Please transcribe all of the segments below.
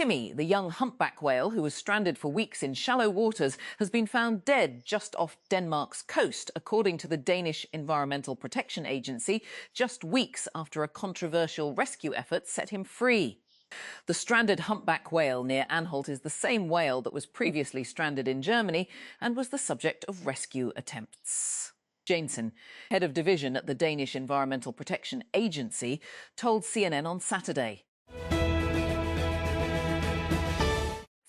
Timmy, the young humpback whale who was stranded for weeks in shallow waters, has been found dead just off Denmark's coast, according to the Danish Environmental Protection Agency, just weeks after a controversial rescue effort set him free. The stranded humpback whale near Anholt is the same whale that was previously stranded in Germany and was the subject of rescue attempts. Jensen, head of division at the Danish Environmental Protection Agency, told CNN on Saturday.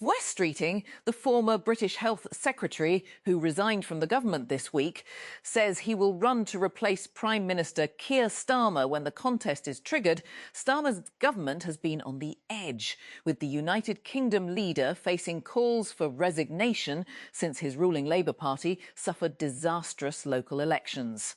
West Streeting, the former British Health Secretary who resigned from the government this week, says he will run to replace Prime Minister Keir Starmer when the contest is triggered. Starmer's government has been on the edge, with the United Kingdom leader facing calls for resignation since his ruling Labour Party suffered disastrous local elections.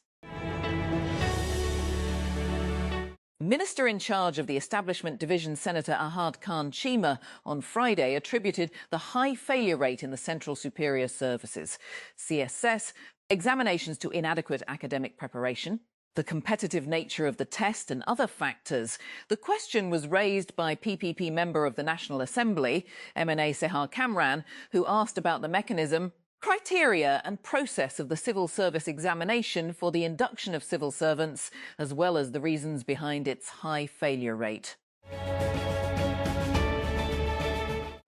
Minister in charge of the Establishment Division, Senator Ahad Khan Chima, on Friday attributed the high failure rate in the Central Superior Services, CSS, examinations to inadequate academic preparation, the competitive nature of the test and other factors. The question was raised by PPP member of the National Assembly, MNA Sehar Kamran, who asked about the mechanism, criteria and process of the civil service examination for the induction of civil servants, as well as the reasons behind its high failure rate.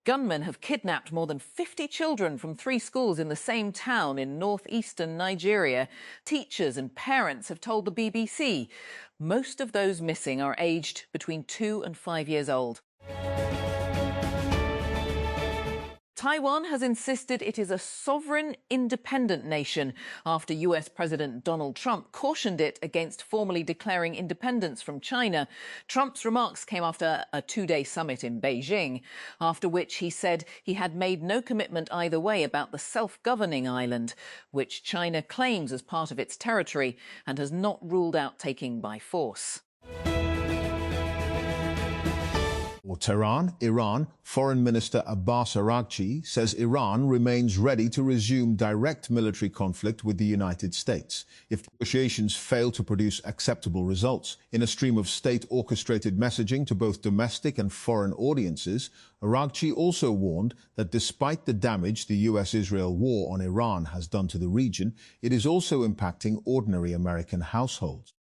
Gunmen have kidnapped more than 50 children from 3 schools in the same town in northeastern Nigeria. Teachers and parents have told the BBC. Most of those missing are aged between 2 and 5 years old. Taiwan has insisted it is a sovereign, independent nation after US President Donald Trump cautioned it against formally declaring independence from China. Trump's remarks came after a 2-day summit in Beijing, after which he said he had made no commitment either way about the self-governing island, which China claims as part of its territory and has not ruled out taking by force. Or Tehran, Iran, Foreign Minister Abbas Araghchi says Iran remains ready to resume direct military conflict with the United States if negotiations fail to produce acceptable results. In a stream of state-orchestrated messaging to both domestic and foreign audiences, Araghchi also warned that despite the damage the US-Israel war on Iran has done to the region, it is also impacting ordinary American households.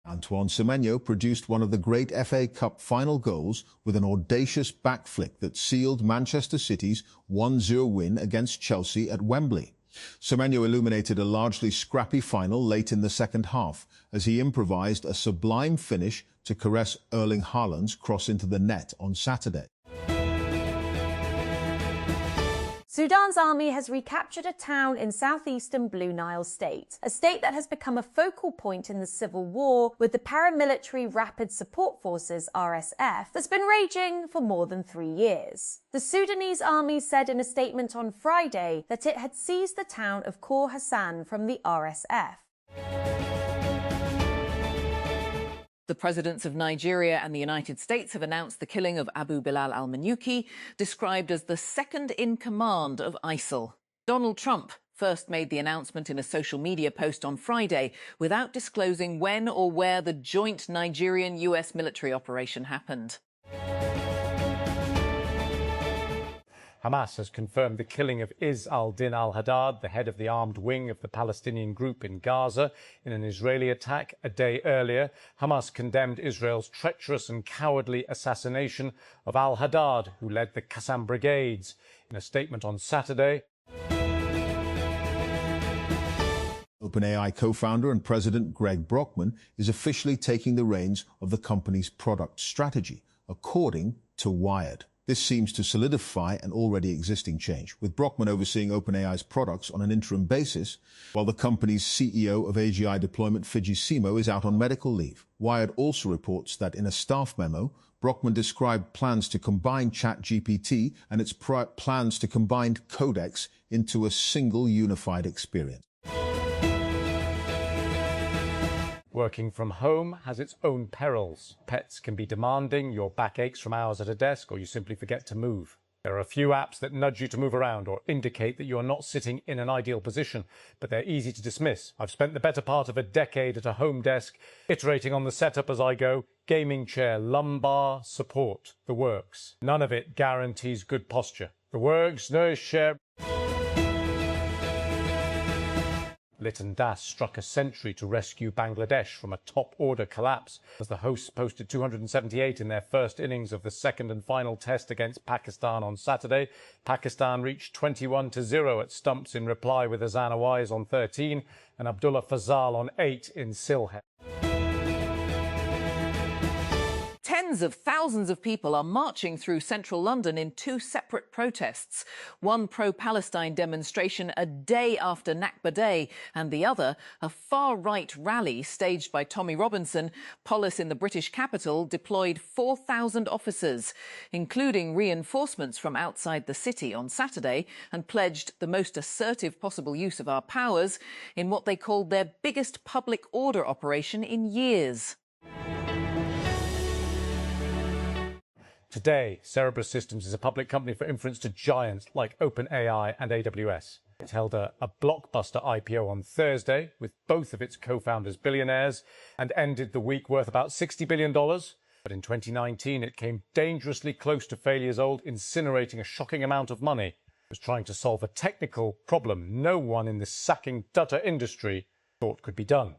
Antoine Semenyo produced one of the great FA Cup final goals with an audacious back flick that sealed Manchester City's 1-0 win against Chelsea at Wembley. Semenyo illuminated a largely scrappy final late in the second half as he improvised a sublime finish to caress Erling Haaland's cross into the net on Saturday. Sudan's army has recaptured a town in southeastern Blue Nile state, a state that has become a focal point in the civil war with the paramilitary Rapid Support Forces (RSF) that's been raging for more than 3 years. The Sudanese army said in a statement on Friday that it had seized the town of Khor Hassan from the RSF. The presidents of Nigeria and the United States have announced the killing of Abu Bilal al-Manyuki, described as the second-in-command of ISIL. Donald Trump first made the announcement in a social media post on Friday without disclosing when or where the joint Nigerian-US military operation happened. Hamas has confirmed the killing of Izz al-Din al-Haddad, the head of the armed wing of the Palestinian group in Gaza, in an Israeli attack a day earlier. Hamas condemned Israel's treacherous and cowardly assassination of al-Haddad, who led the Qassam brigades. In a statement on Saturday, OpenAI co-founder and president Greg Brockman is officially taking the reins of the company's product strategy, according to Wired. This seems to solidify an already existing change, with Brockman overseeing OpenAI's products on an interim basis, while the company's CEO of AGI deployment, Fidji Simo, is out on medical leave. Wired also reports that in a staff memo, Brockman described plans to combine ChatGPT and its plans to combine Codex into a single unified experience. working from home has its own perils. Pets can be demanding, your back aches from hours at a desk, or you simply forget to move. There are a few apps that nudge you to move around or indicate that you are not sitting in an ideal position, but they're easy to dismiss. I've spent the better part of a decade at a home desk, iterating on the setup as I go. Gaming chair, lumbar support, the works. None of it guarantees good posture. The works, no share. Lytton Das struck a century to rescue Bangladesh from a top-order collapse as the hosts posted 278 in their first innings of the second and final test against Pakistan on Saturday. Pakistan reached 21-0 at stumps in reply with Azan Awais on 13 and Abdullah Fazal on 8 in Sylhet. Tens of thousands of people are marching through central London in two separate protests. One pro-Palestine demonstration a day after Nakba Day, and the other a far-right rally staged by Tommy Robinson. Police in the British capital deployed 4,000 officers, including reinforcements from outside the city on Saturday, and pledged the most assertive possible use of our powers in what they called their biggest public order operation in years. Today, Cerebras Systems is a public company for inference to giants like OpenAI and AWS. It held a blockbuster IPO on Thursday with both of its co-founders billionaires and ended the week worth about $60 billion. But in 2019, it came dangerously close to failure's old, incinerating a shocking amount of money. It was trying to solve a technical problem no one in the sacking data industry thought could be done.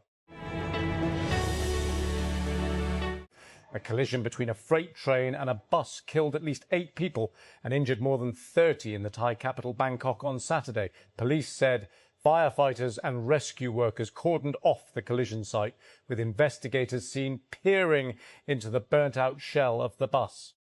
A collision between a freight train and a bus killed at least 8 people and injured more than 30 in the Thai capital Bangkok on Saturday. Police said firefighters and rescue workers cordoned off the collision site, with investigators seen peering into the burnt-out shell of the bus.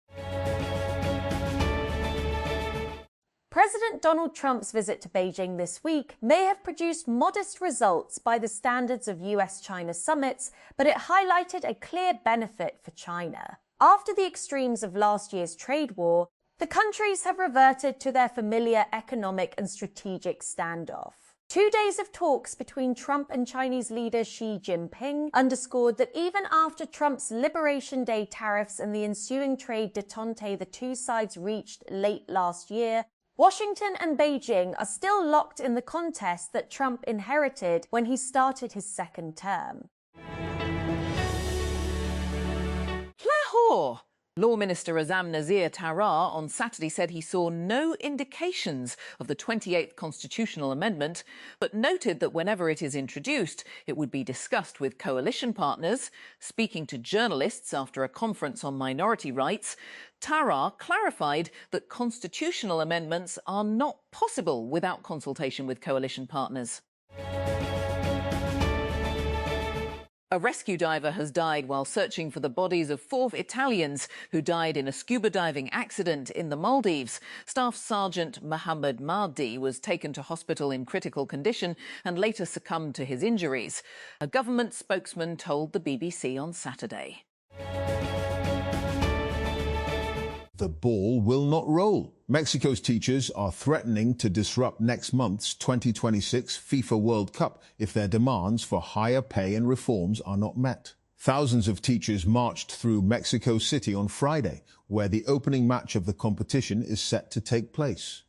President Donald Trump's visit to Beijing this week may have produced modest results by the standards of US-China summits, but it highlighted a clear benefit for China. After the extremes of last year's trade war, the countries have reverted to their familiar economic and strategic standoff. 2 days of talks between Trump and Chinese leader Xi Jinping underscored that even after Trump's Liberation Day tariffs and the ensuing trade détente the two sides reached late last year, Washington and Beijing are still locked in the contest that Trump inherited when he started his second term. Lahore. Law Minister Azam Nazir Tarar on Saturday said he saw no indications of the 28th constitutional amendment, but noted that whenever it is introduced, it would be discussed with coalition partners. Speaking to journalists after a conference on minority rights, Tarar clarified that constitutional amendments are not possible without consultation with coalition partners. A rescue diver has died while searching for the bodies of 4 Italians who died in a scuba diving accident in the Maldives. Staff Sergeant Mohammed Mahdi was taken to hospital in critical condition and later succumbed to his injuries. A government spokesman told the BBC on Saturday. The ball will not roll. Mexico's teachers are threatening to disrupt next month's 2026 FIFA World Cup if their demands for higher pay and reforms are not met. Thousands of teachers marched through Mexico City on Friday, where the opening match of the competition is set to take place.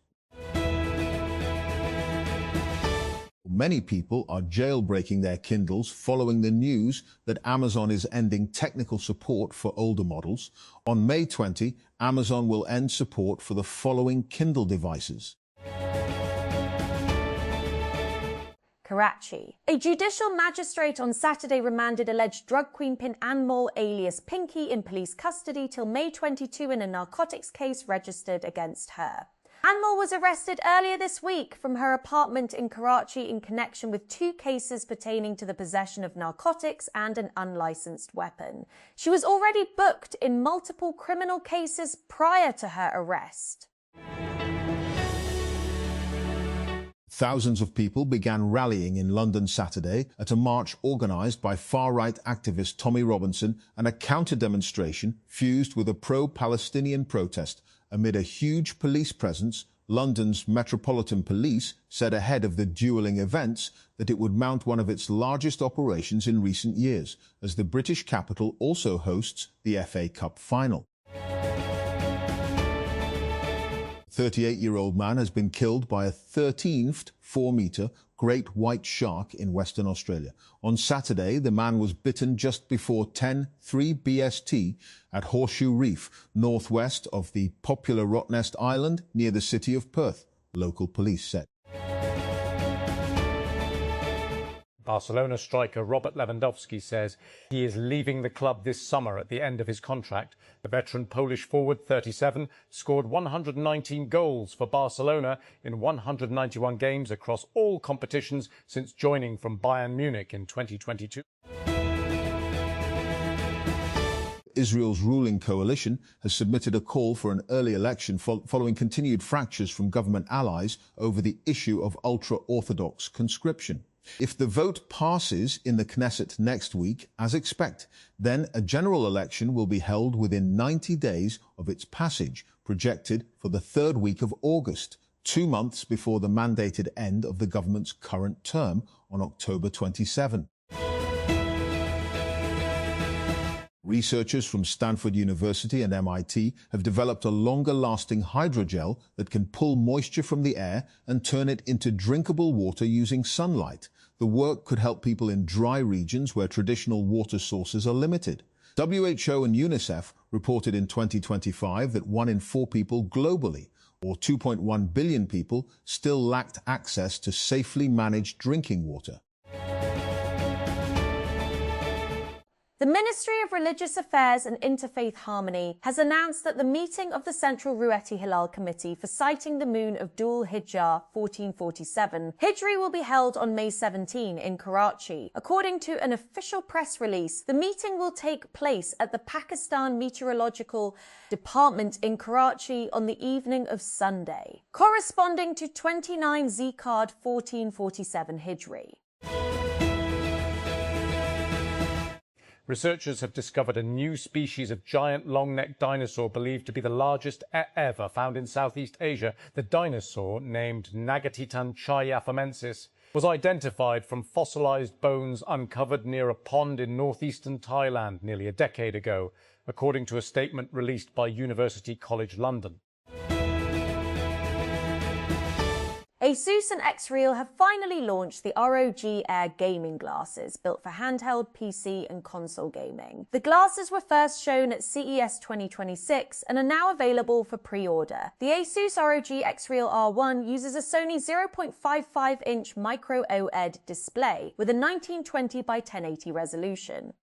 Many people are jailbreaking their Kindles following the news that Amazon is ending technical support for older models. On May 20, Amazon will end support for the following Kindle devices. Karachi. A judicial magistrate on Saturday remanded alleged drug queenpin Anmol alias Pinky in police custody till May 22 in a narcotics case registered against her. Anmol was arrested earlier this week from her apartment in Karachi in connection with 2 cases pertaining to the possession of narcotics and an unlicensed weapon. She was already booked in multiple criminal cases prior to her arrest. Thousands of people began rallying in London Saturday at a march organised by far-right activist Tommy Robinson and a counter-demonstration fused with a pro-Palestinian protest. Amid a huge police presence, London's Metropolitan Police said ahead of the duelling events that it would mount one of its largest operations in recent years, as the British capital also hosts the FA Cup final. 38-year-old man has been killed by a 13th 4-metre great white shark in Western Australia. On Saturday, the man was bitten just before 10:03 BST at Horseshoe Reef, northwest of the popular Rottnest Island near the city of Perth, local police said. Barcelona striker Robert Lewandowski says he is leaving the club this summer at the end of his contract. The veteran Polish forward, 37, scored 119 goals for Barcelona in 191 games across all competitions since joining from Bayern Munich in 2022. Israel's ruling coalition has submitted a call for an early election following continued fractures from government allies over the issue of ultra-Orthodox conscription. If the vote passes in the Knesset next week, as expected, then a general election will be held within 90 days of its passage, projected for the third week of August, 2 months before the mandated end of the government's current term on October 27. Researchers from Stanford University and MIT have developed a longer-lasting hydrogel that can pull moisture from the air and turn it into drinkable water using sunlight. The work could help people in dry regions where traditional water sources are limited. WHO and UNICEF reported in 2025 that 1 in 4 people globally, or 2.1 billion people, still lacked access to safely managed drinking water. The Ministry of Religious Affairs and Interfaith Harmony has announced that the meeting of the Central Ru'eti Hilal Committee for Sighting the Moon of Dhul Hijjah 1447 Hijri will be held on May 17 in Karachi. According to an official press release, the meeting will take place at the Pakistan Meteorological Department in Karachi on the evening of Sunday, corresponding to 29 Zikard 1447 Hijri. Researchers have discovered a new species of giant long-necked dinosaur believed to be the largest ever found in Southeast Asia. The dinosaur, named Nagatitan chaiaphamensis, was identified from fossilized bones uncovered near a pond in northeastern Thailand nearly a decade ago, according to a statement released by University College London. ASUS and Xreal have finally launched the ROG Air gaming glasses, built for handheld PC and console gaming. The glasses were first shown at CES 2026 and are now available for pre-order. The ASUS ROG Xreal R1 uses a Sony 0.55-inch micro OLED display with a 1920 by 1080 resolution.